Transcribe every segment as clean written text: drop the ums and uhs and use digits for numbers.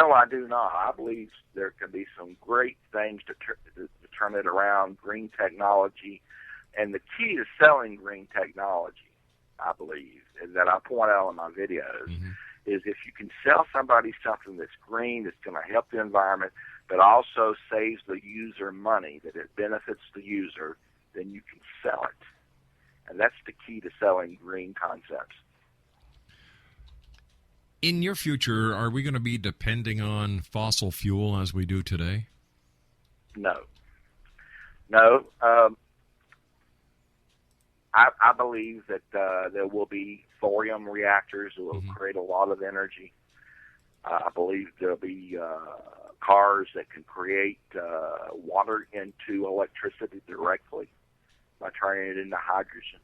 No, I do not. I believe there can be some great things to turn it around, green technology. And the key to selling green technology, I believe, and that I point out in my videos, is if you can sell somebody something that's green, that's going to help the environment, but also saves the user money, that it benefits the user, then you can sell it. And that's the key to selling green concepts. In your future, are we going to be depending on fossil fuel as we do today? No. No. I believe that there will be thorium reactors that will create a lot of energy. I believe there'll be cars that can create water into electricity directly by turning it into hydrogen.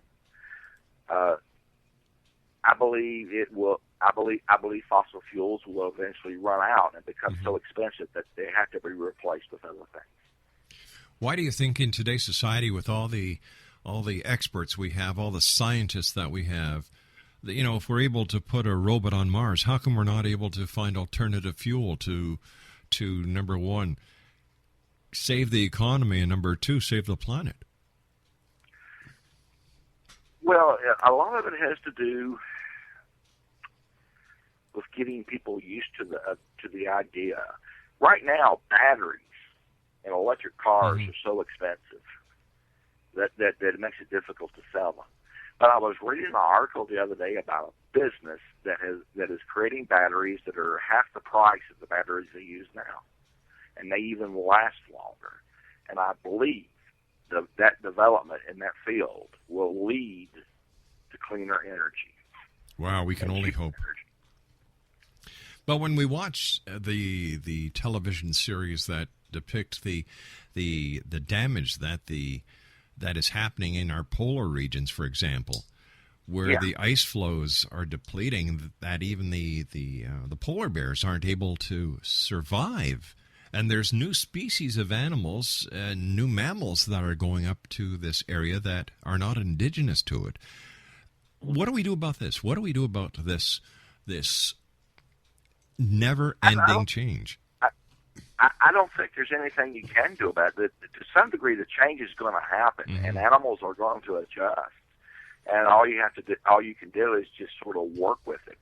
I believe it will. I believe fossil fuels will eventually run out and become so expensive that they have to be replaced with other things. Why do you think in today's society, with all the experts we have, all the scientists that we have, that, you know, if we're able to put a robot on Mars, how come we're not able to find alternative fuel to number one, save the economy, and number two, save the planet? Well, a lot of it has to do with getting people used to the idea. Right now, batteries in electric cars are so expensive that it makes it difficult to sell them. But I was reading an article the other day about a business that is creating batteries that are half the price of the batteries they use now, and they even last longer. And I believe that development in that field will lead to cleaner energy. Wow, we can only hope. Energy. But when we watch the television series that depict the damage that is happening in our polar regions, for example, where the ice flows are depleting, that even the polar bears aren't able to survive. And there's new species of animals, new mammals that are going up to this area that are not indigenous to it. What do we do about this? What do we do about this never-ending change? I don't think there's anything you can do about it. To some degree, the change is going to happen, and animals are going to adjust. And all you can do is just sort of work with it.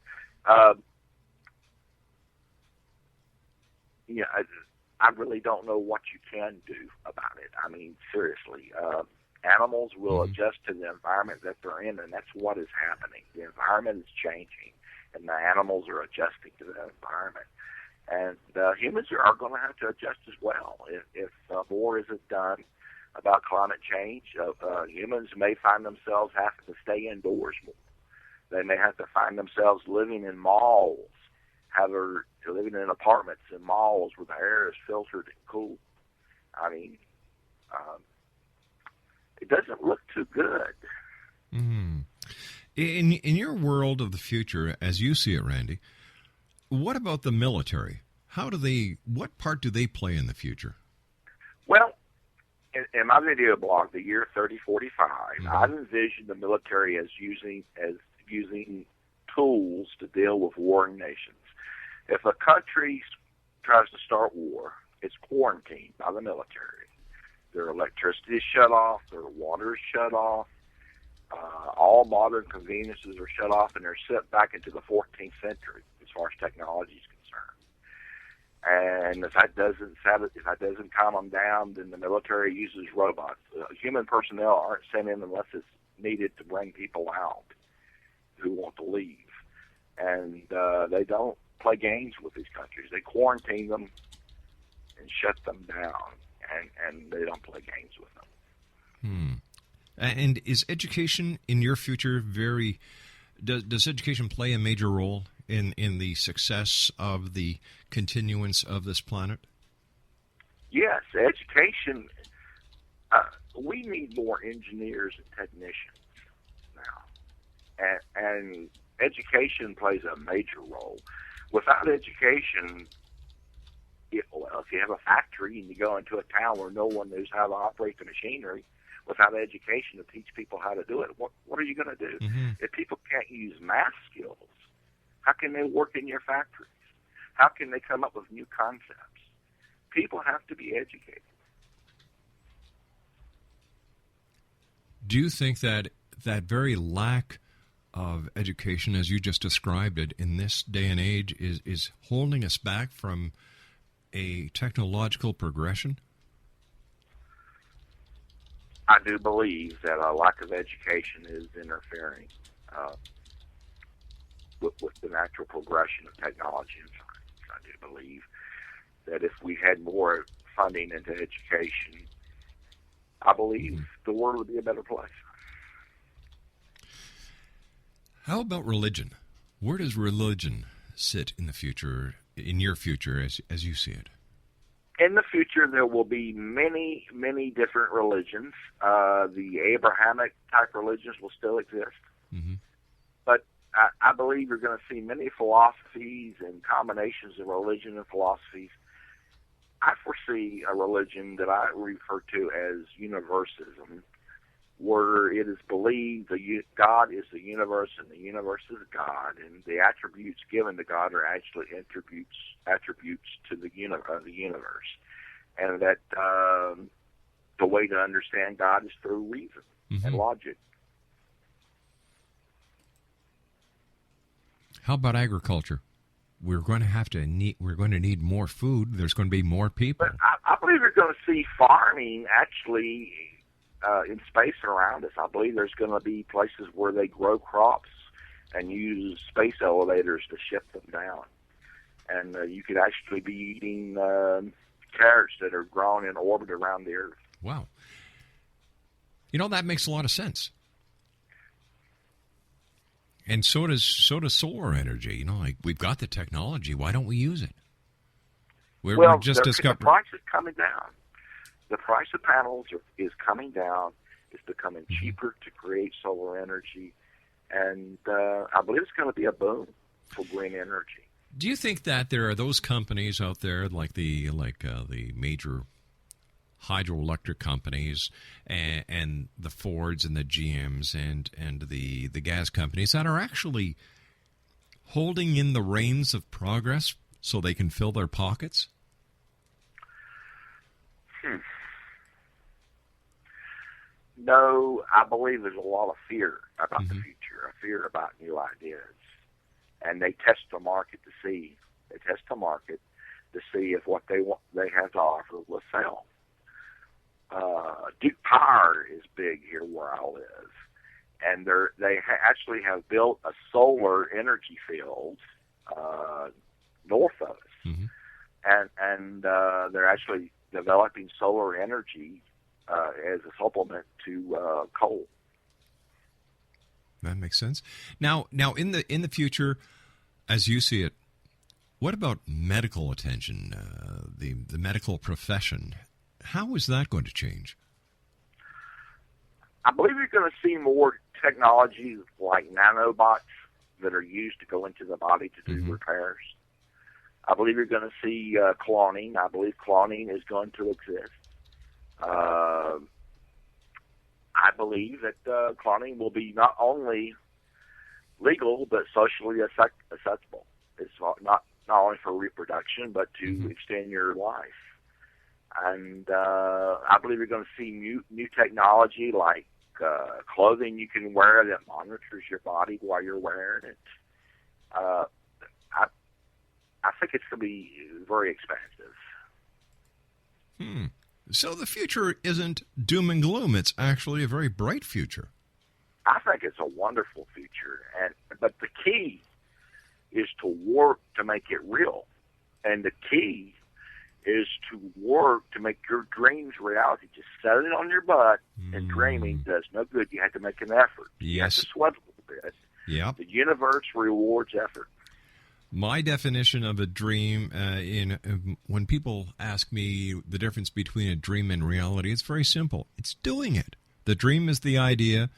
I really don't know what you can do about it. I mean, seriously, animals will adjust to the environment that they're in, and that's what is happening. The environment is changing, and the animals are adjusting to the environment. And humans are going to have to adjust as well. If more isn't done about climate change, humans may find themselves having to stay indoors more. They may have to find themselves living in malls, living in apartments in malls where the air is filtered and cool. I mean, it doesn't look too good. In your world of the future, as you see it, Randy, what about the military? What part do they play in the future? Well, in my video blog, The Year 3045, I've envisioned the military as using tools to deal with warring nations. If a country tries to start war, it's quarantined by the military. Their electricity is shut off, their water is shut off, all modern conveniences are shut off, and they're sent back into the 14th century as far as technology is concerned. And if that doesn't calm them down, then the military uses robots. Human personnel aren't sent in unless it's needed to bring people out who want to leave. And they don't play games with these countries. They quarantine them and shut them down, and they don't play games with them. And is education in your future does education play a major role in the success of the continuance of this planet? Yes, education. We need more engineers and technicians now, and education plays a major role. Without education, if you have a factory and you go into a town where no one knows how to operate the machinery, without education to teach people how to do it, what are you going to do? If people can't use math skills, how can they work in your factories? How can they come up with new concepts? People have to be educated. Do you think that that very lack of education, as you just described it, in this day and age is holding us back from a technological progression? I do believe that a lack of education is interfering with the natural progression of technology and science. I do believe that if we had more funding into education, I believe the world would be a better place. How about religion? Where does religion sit in the future, in your future, as you see it? In the future, there will be many, many different religions. The Abrahamic type religions will still exist. Mm-hmm. But I believe you're going to see many philosophies and combinations of religion and philosophies. I foresee a religion that I refer to as universalism, where it is believed that God is the universe and the universe is God, and the attributes given to God are actually attributes to the universe, and that the way to understand God is through reason and logic. How about agriculture? We're going to need more food. There's going to be more people. But I believe you're going to see farming actually in space around us. I believe there's going to be places where they grow crops and use space elevators to ship them down. And you could actually be eating carrots that are grown in orbit around the Earth. Wow. You know, that makes a lot of sense. And so does solar energy. You know, like, we've got the technology. Why don't we use it? We're just discovering. The price is coming down. The price of panels is coming down. It's becoming cheaper to create solar energy, and I believe it's going to be a boom for green energy. Do you think that there are those companies out there, like the major hydroelectric companies and the Fords and the GMs and the gas companies, that are actually holding in the reins of progress so they can fill their pockets? No, I believe there's a lot of fear about the future, a fear about new ideas. And they test the market to see. They test the market to see if what they have to offer will sell. Duke Power is big here where I live, and they actually have built a solar energy field north of us, and they're actually developing solar energy as a supplement to coal. That makes sense. Now, in the future, as you see it, what about medical attention, the medical profession? How is that going to change? I believe you're going to see more technology like nanobots that are used to go into the body to do repairs. I believe you're going to see cloning. I believe cloning is going to exist. I believe that cloning will be not only legal but socially acceptable. It's not only for reproduction but to extend your life. And I believe you're going to see new technology like clothing you can wear that monitors your body while you're wearing it. I think it's going to be very expansive. So the future isn't doom and gloom. It's actually a very bright future. I think it's a wonderful future, but the key is to work to make it real, and the key is to work to make your dreams reality. Just sitting on your butt and dreaming does no good. You have to make an effort. Yes. You have to sweat a little bit. Yep. The universe rewards effort. My definition of a dream, when people ask me the difference between a dream and reality, it's very simple. It's doing it. The dream is the idea.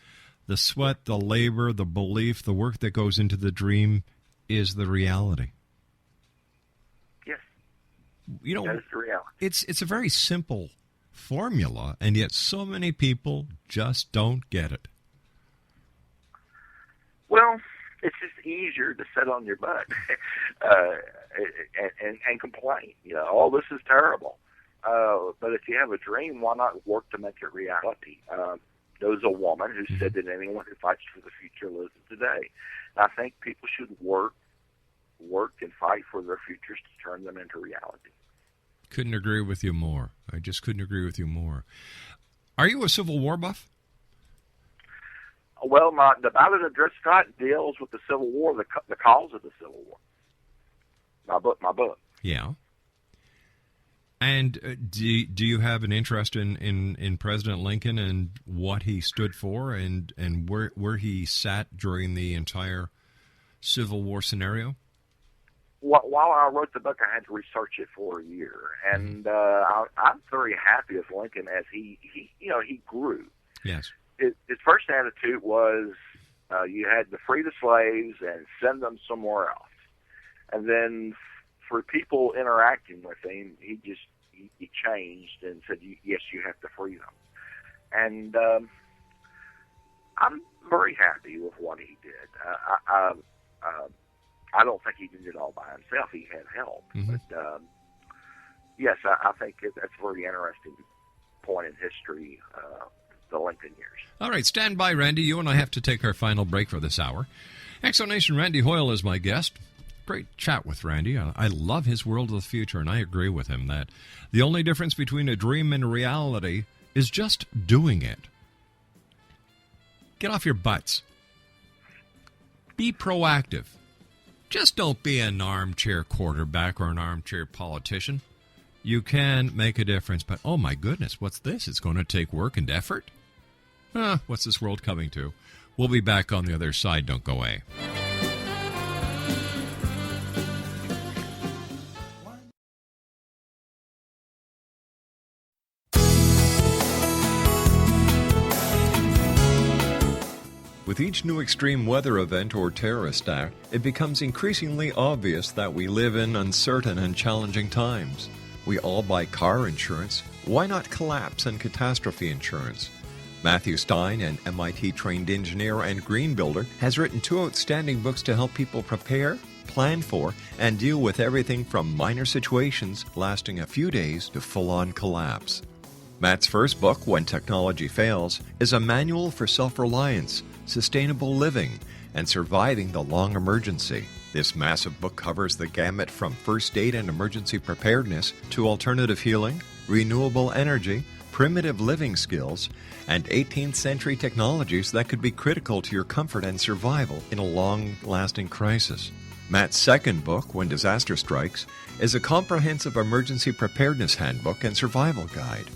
The sweat, the labor, the belief, the work that goes into the dream is the reality. Yes. You know, that is the reality. It's a very simple formula, and yet so many people just don't get it. Well, it's just easier to sit on your butt and complain. Oh, this is terrible. But if you have a dream, why not work to make it reality? There was a woman who said that anyone who fights for the future lives today. And I think people should work and fight for their futures to turn them into reality. Couldn't agree with you more. I just couldn't agree with you more. Are you a Civil War buff? Well, the Ballad of Dred Scott deals with the Civil War, the cause of the Civil War. My book. Yeah. And do you have an interest in President Lincoln and what he stood for and where he sat during the entire Civil War scenario? While I wrote the book, I had to research it for a year, and I'm very happy with Lincoln as he grew. Yes. His first attitude was you had to free the slaves and send them somewhere else, and then for people interacting with him, he changed and said, yes, you have to free them. And I'm very happy with what he did. I don't think he did it all by himself. He had help. Mm-hmm. But yes, I think that's a very interesting point in history, the Lincoln years. All right, stand by, Randy. You and I have to take our final break for this hour. Exonation Randy Hoyle is my guest. Great chat with Randy. I love his world of the future, and I agree with him that the only difference between a dream and reality is just doing it. Get off your butts. Be proactive. Just don't be an armchair quarterback or an armchair politician. You can make a difference, but oh my goodness, what's this? It's going to take work and effort? What's this world coming to? We'll be back on the other side. Don't go away. With each new extreme weather event or terrorist act, it becomes increasingly obvious that we live in uncertain and challenging times. We all buy car insurance. Why not collapse and catastrophe insurance? Matthew Stein, an MIT-trained engineer and green builder, has written 2 outstanding books to help people prepare, plan for, and deal with everything from minor situations lasting a few days to full-on collapse. Matt's first book, When Technology Fails, is a manual for self-reliance, sustainable living, and surviving the long emergency. This massive book covers the gamut from first aid and emergency preparedness to alternative healing, renewable energy, primitive living skills, and 18th century technologies that could be critical to your comfort and survival in a long-lasting crisis. Matt's second book, When Disaster Strikes, is a comprehensive emergency preparedness handbook and survival guide.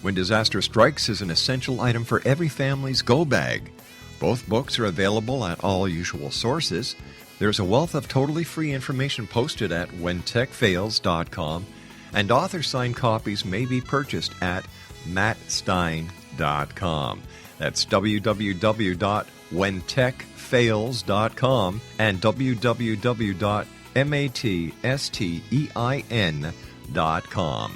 When Disaster Strikes is an essential item for every family's go bag. Both books are available at all usual sources. There's a wealth of totally free information posted at whentechfails.com, and author-signed copies may be purchased at mattstein.com. That's www.whentechfails.com and www.mattstein.com.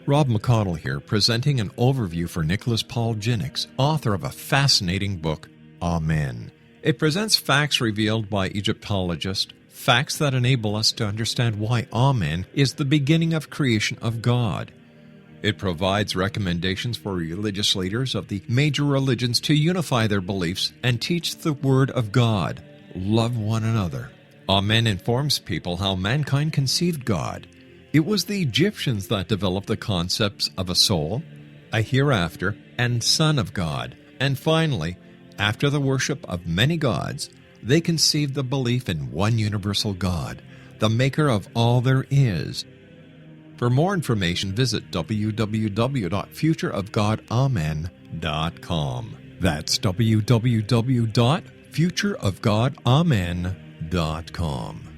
Rob McConnell here, presenting an overview for Nicholas Paul Jennings, author of a fascinating book, Amen. It presents facts revealed by Egyptologists, facts that enable us to understand why Amen is the beginning of creation of God. It provides recommendations for religious leaders of the major religions to unify their beliefs and teach the Word of God. Love one another. Amen informs people how mankind conceived God. It was the Egyptians that developed the concepts of a soul, a hereafter, and Son of God. And finally, after the worship of many gods, they conceived the belief in one universal God, the maker of all there is. For more information, visit www.futureofgodamen.com. That's www.futureofgodamen.com.